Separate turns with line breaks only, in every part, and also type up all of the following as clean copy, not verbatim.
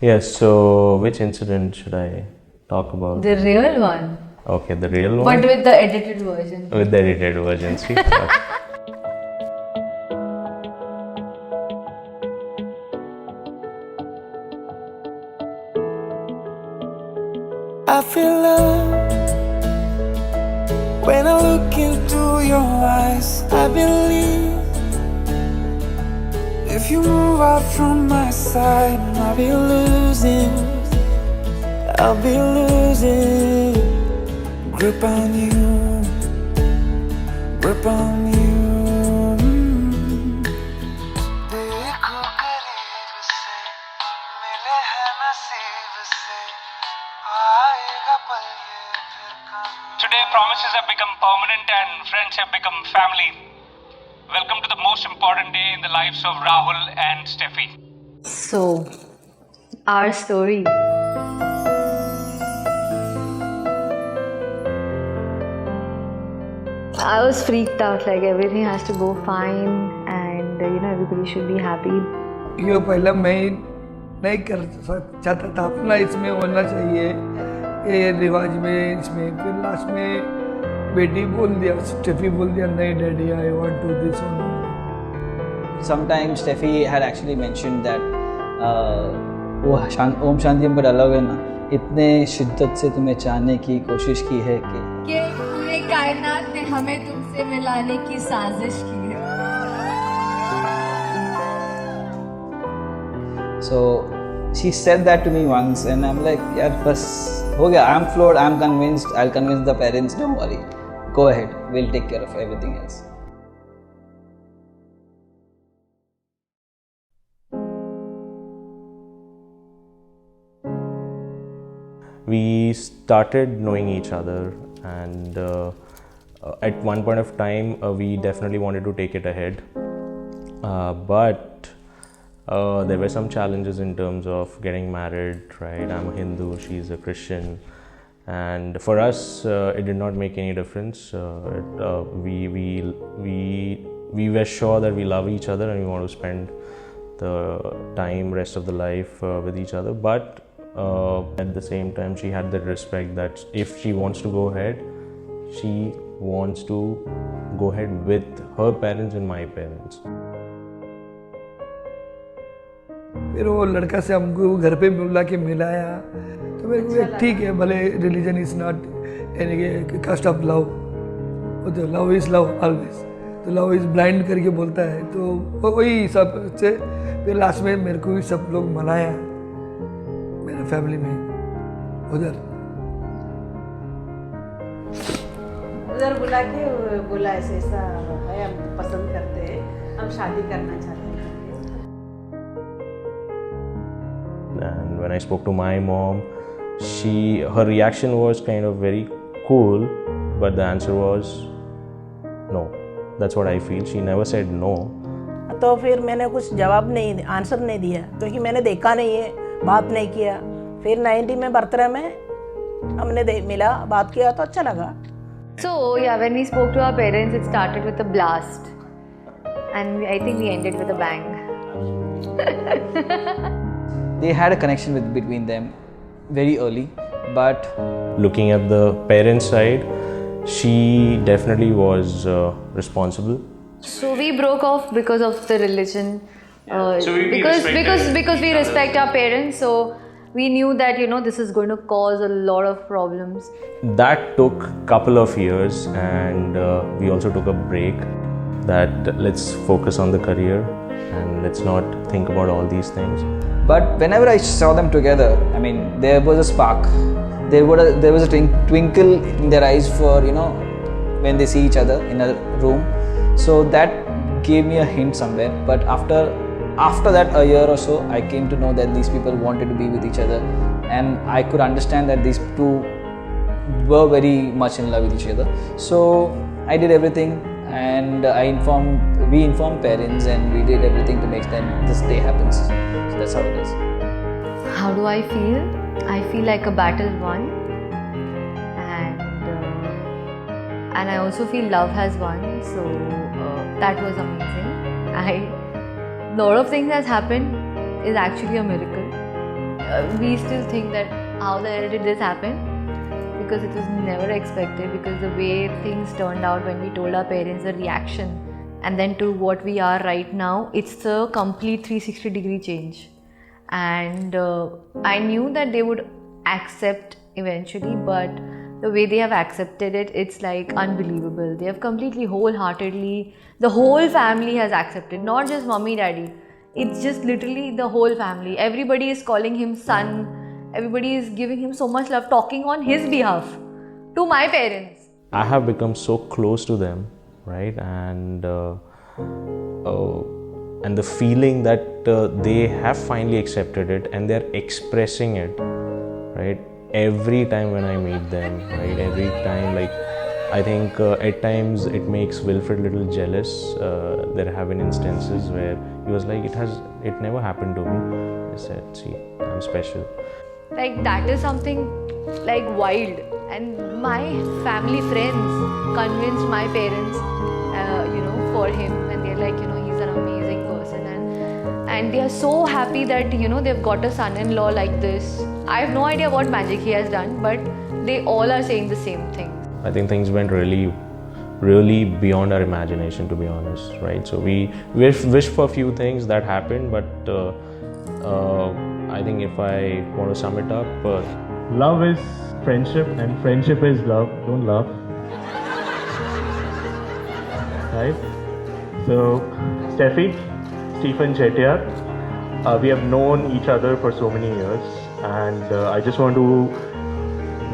Yes, so which incident should I talk about?
The real one.
Okay, the real
But
one
with the edited version.
with the edited version. See? Okay.
I feel love when I look into your eyes. I believe if you move out from my side, I'll be losing grip on you, grip on you. देखो करीब से मिले हैं नसीब से आएगा पल ये फिर कभी.
Today, promises have become permanent and friends have become family. Welcome to the most important day in the lives of Rahul and Steffi.
So, our story. I was freaked out, like everything has to go fine and everybody should be happy.
ये पहले मैं नहीं कर चाहता था, अपना इसमें होना चाहिए ये रिवाज में इसमें. फिर लास्ट में बेटी बोल दिया, स्टेफी बोल दिया नहीं daddy I want to this one.
Sometimes Steffi had actually mentioned that वो ओम शांति हम पर अलग है ना, इतने शिद्दत से तुम्हें चाहने की कोशिश की है कि
पूरे कायनात ने हमें तुमसे मिलाने की साजिश की है.
So she said that to me once and I'm like यार बस हो गया. I'm floored. I'm convinced. I'll convince the parents. Don't worry. Go ahead. We'll take care of everything else.
We started knowing each other, and at one point of time, we definitely wanted to take it ahead. But there were some challenges in terms of getting married, right? I'm a Hindu, she's a Christian, and for us, it did not make any difference. We were sure that we love each other and we want to spend the time, rest of the life with each other. But at the same time, she had the respect that if she wants to go ahead, she wants to go ahead with her parents and my parents.
फिर वो लड़का से हमको घर पे बुला के मिलाया तो मेरे को ठीक है, भले रिलीजन इज नॉट यानी कास्ट ऑफ लव, वो तो लव इज लव ऑलवेज, तो लव इज ब्लाइंड करके बोलता है. तो वही सब से फिर लास्ट में मेरे को भी सब लोग मनाया मेरे फैमिली में उधर
बुला के बोला ऐसे ऐसा है, हम पसंद करते हैं, हम शादी करना चाहते हैं.
And when I spoke to my mom, her reaction was kind of very cool, but the answer was no. That's what I feel. She never said no.
तो फिर मैंने कुछ जवाब नहीं, आंसर नहीं दिया क्योंकि मैंने देखा नहीं है, बात नहीं किया. फिर 90 में बर्थडे में हमने मिला, बात किया तो अच्छा लगा.
So yeah, when we spoke to our parents, it started with a blast, and I think we ended with a bang.
They had a connection between them very early, but
Looking at the parents' side, she definitely was responsible.
So we broke off because of the religion.
So we
because we respect our parents, so we knew that this is going to cause a lot of problems.
That took a couple of years, and we also took a break. That let's focus on the career and let's not think about all these things.
But whenever I saw them together, I mean, there was a spark. There was a twinkle in their eyes for when they see each other in a room. So that gave me a hint somewhere. But after that, a year or so, I came to know that these people wanted to be with each other, and I could understand that these two were very much in love with each other. So I did everything, and we informed parents, and we did everything to make this day happen. So that's how it is.
How do I feel? I feel like a battle won, and I also feel love has won. So that was amazing. Lot of things has happened is actually a miracle. we still think that how the hell did this happen? Because it was never expected, because the way things turned out when we told our parents, the reaction, and then to what we are right now, it's a complete 360-degree change. And I knew that they would accept eventually, but the way they have accepted it, it's like unbelievable. They have completely, wholeheartedly, the whole family has accepted, not just mommy, daddy. It's just literally the whole family. Everybody is calling him son. Everybody is giving him so much love, talking on his behalf to my parents.
I have become so close to them, right? And the feeling that they have finally accepted it and they're expressing it, right? Every time when I meet them, right? Every time, like, I think at times it makes Wilfred a little jealous. There have been instances where he was like, it never happened to me. I said, see, I'm special.
Like, that is something like wild. And my family friends convinced my parents, for him, and they're like, he's an amazing person, and they are so happy that they've got a son-in-law like this. I have no idea what magic he has done, but they all are saying the same thing.
I think things went really, really beyond our imagination, to be honest, right? So we wish for a few things that happened, but I think if I want to sum it up,
love is friendship and friendship is love. Don't laugh. Right? So, Stephen Chettiar, we have known each other for so many years, and I just want to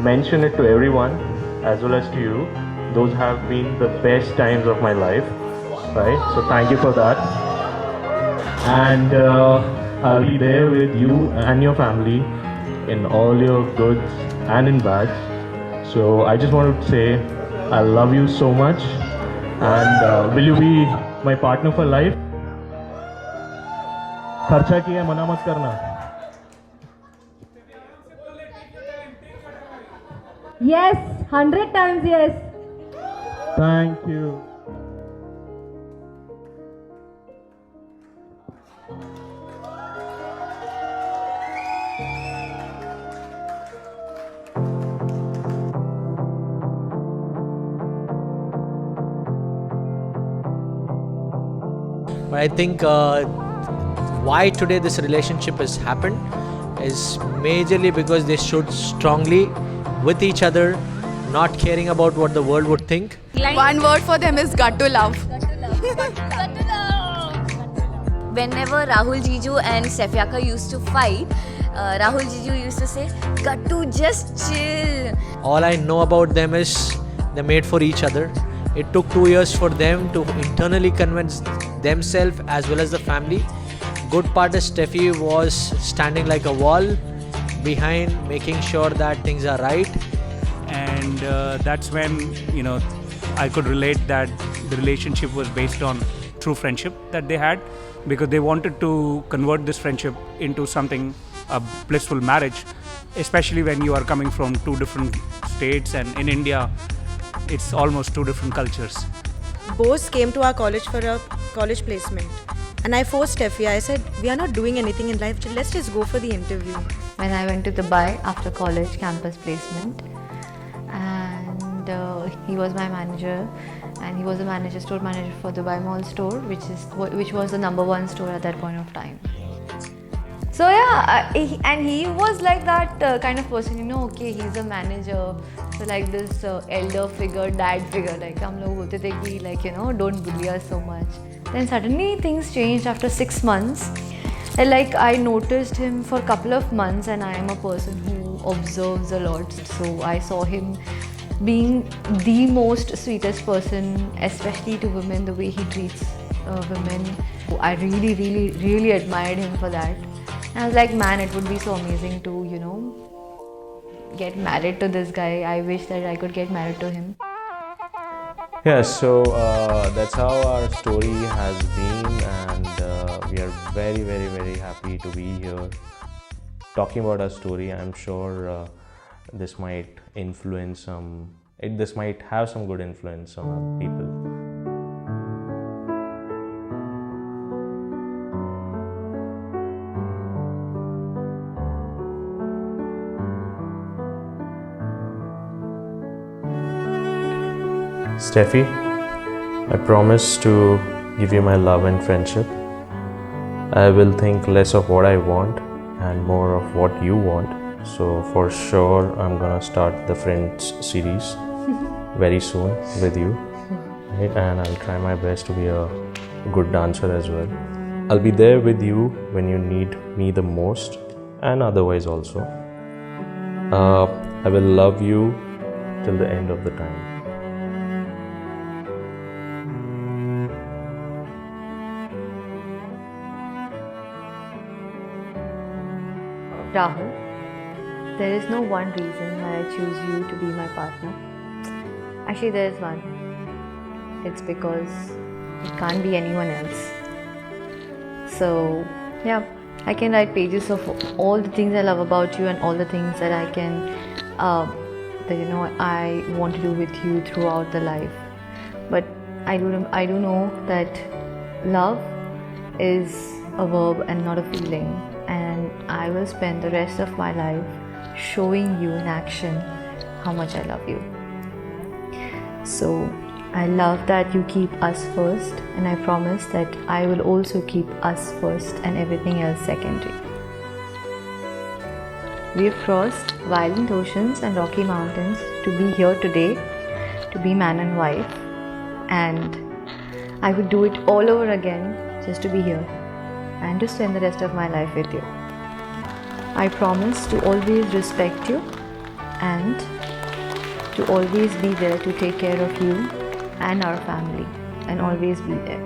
mention it to everyone as well as to you. Those have been the best times of my life, right? So thank you for that. And I'll be there with you and your family in all your goods and in bads. So I just wanted to say I love you so much, and will you be my partner for life? खर्चा किया मना मत करना.
Yes, 100 times yes.
Thank you.
But I think why today this relationship has happened is majorly because they stood strongly with each other, not caring about what the world would think.
One word for them is got to love.
Whenever Rahul Jiju and Sefyaka used to fight, Rahul Jiju used to say, Gattu, just chill.
All I know about them is they made for each other. It took 2 years for them to internally convince themselves as well as the family. Good part is Steffi was standing like a wall behind, making sure that things are right.
And that's when I could relate that the relationship was based on true friendship that they had, because they wanted to convert this friendship into something, a blissful marriage, especially when you are coming from two different states, and in India it's almost two different cultures.
Bose came to our college for a college placement, and I forced Steffi. I said, we are not doing anything in life, let's just go for the interview.
When I went to Dubai after college campus placement, and he was my manager, and he was a store manager for Dubai Mall store, which was the #1 store at that point of time. So yeah, and he was like that kind of person, okay, he's a manager, so like this elder figure, dad figure, like hum log bolte the ki, like, don't bully us so much. Then suddenly things changed after 6 months. And like, I noticed him for a couple of months, and I am a person who observes a lot, so I saw him being the most sweetest person, especially to women, the way he treats women. I really, really, really admired him for that. And I was like, man, it would be so amazing to, get married to this guy. I wish that I could get married to him.
Yeah, so that's how our story has been, and we are very, very, very happy to be here talking about our story. I'm sure this might influence this might have some good influence on people. Steffi, I promise to give you my love and friendship. I will think less of what I want and more of what you want. So for sure, I'm gonna start the Friends series very soon with you. Right? And I'll try my best to be a good dancer as well. I'll be there with you when you need me the most and otherwise also. I will love you till the end of the time.
Rahul, there is no one reason why I choose you to be my partner. Actually, there is one. It's because it can't be anyone else. So, yeah, I can write pages of all the things I love about you and all the things that I can, I want to do with you throughout the life. But I do know that love is a verb and not a feeling. And I will spend the rest of my life showing you in action how much I love you. So I love that you keep us first, and I promise that I will also keep us first and everything else secondary. We have crossed violent oceans and rocky mountains to be here today, to be man and wife, and I would do it all over again just to be here and to spend the rest of my life with you. I promise to always respect you and to always be there to take care of you and our family and always be there.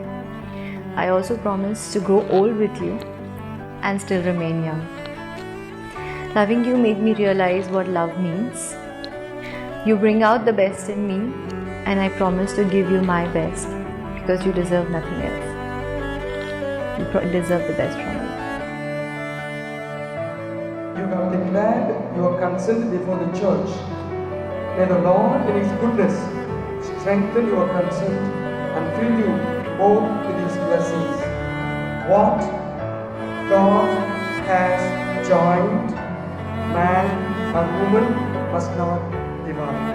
I also promise to grow old with you and still remain young. Loving you made me realize what love means. You bring out the best in me, and I promise to give you my best because you deserve nothing else. You deserve the best from me.
You have declared your consent before the church. May the Lord in His goodness strengthen your consent and fill you both with His blessings. What God has joined, man and woman must not divide.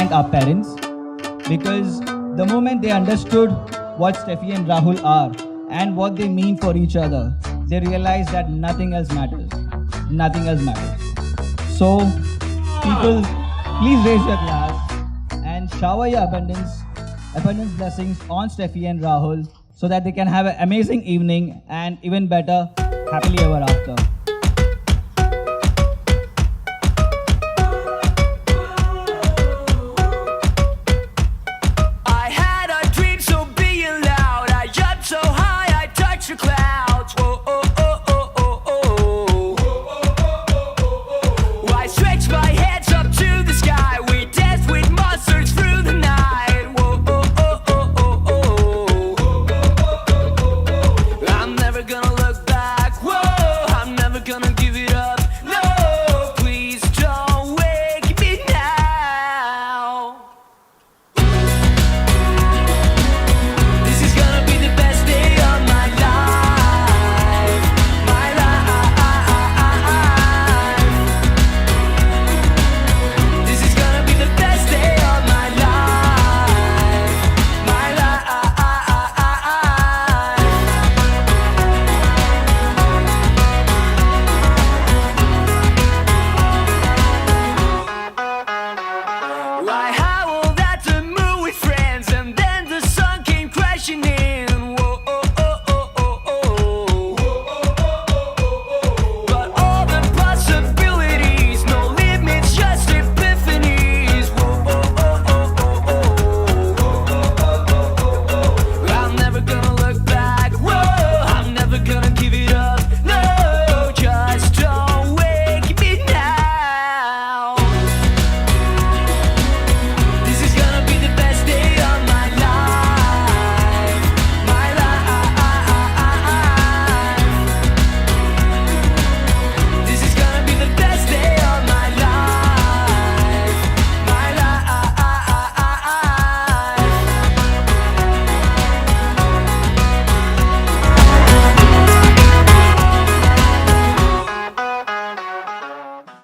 Our parents, because the moment they understood what Steffi and Rahul are and what they mean for each other, they realized that nothing else matters. Nothing else matters. So, people, please raise your glass and shower your abundance blessings on Steffi and Rahul so that they can have an amazing evening and even better, happily ever after.